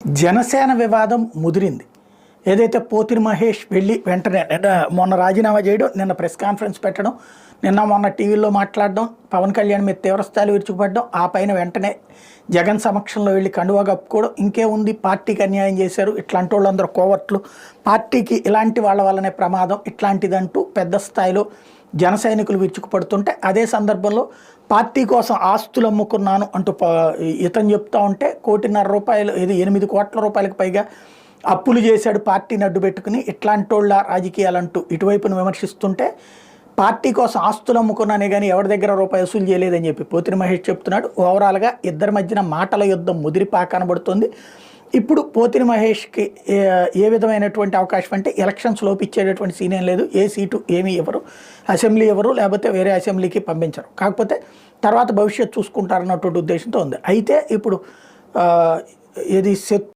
జనసేన వివాదం ముదిరింది. ఏదైతే పోతిరి మహేష్ వెళ్ళి వెంటనే మొన్న రాజీనామా చేయడం, నిన్న ప్రెస్ కాన్ఫరెన్స్ పెట్టడం, నిన్న మొన్న టీవీలో మాట్లాడడం, పవన్ కళ్యాణ్ మీద తీవ్రస్థాయిలో విరుచుకుపడడం, ఆ పైన వెంటనే జగన్ సమక్షంలో వెళ్ళి కండువా కప్పుకోవడం, ఇంకేముంది పార్టీకి అన్యాయం చేశారు, ఇట్లాంటి వాళ్ళందరూ కోవట్లు, పార్టీకి ఇలాంటి వాళ్ళ వల్లనే ప్రమాదం, ఇట్లాంటిదంటూ పెద్ద స్థాయిలో జన సైనికులు విరుచుకుపడుతుంటే, అదే సందర్భంలో పార్టీ కోసం ఆస్తులు అమ్ముకున్నాను అంటూ ఇతను చెప్తా ఉంటే, ₹1.5 ఇది 8 కోట్ల రూపాయలకు పైగా అప్పులు చేశాడు పార్టీని అడ్డు పెట్టుకుని, ఇట్లాంటి వాళ్ళ రాజకీయాలంటూ ఇటువైపును విమర్శిస్తుంటే, పార్టీ కోసం ఆస్తులు అమ్ముకున్నానే కానీ ఎవరి దగ్గర రూపాయి వసూలు చేయలేదని చెప్పి పోతిరి మహేష్ చెప్తున్నాడు. ఓవరాల్గా ఇద్దరి మధ్యన మాటల యుద్ధం ముదిరిపా కనబడుతుంది. ఇప్పుడు పోతిరి మహేష్కి ఏ విధమైనటువంటి అవకాశం అంటే, ఎలక్షన్స్ లోపు ఇచ్చేటటువంటి సీన్ ఏం లేదు, ఏ సీటు ఏమీ ఇవ్వరు, అసెంబ్లీ ఎవరు, లేకపోతే వేరే అసెంబ్లీకి పంపించరు, కాకపోతే తర్వాత భవిష్యత్తు చూసుకుంటారన్నటువంటి ఉద్దేశంతో ఉంది. అయితే ఇప్పుడు ఇది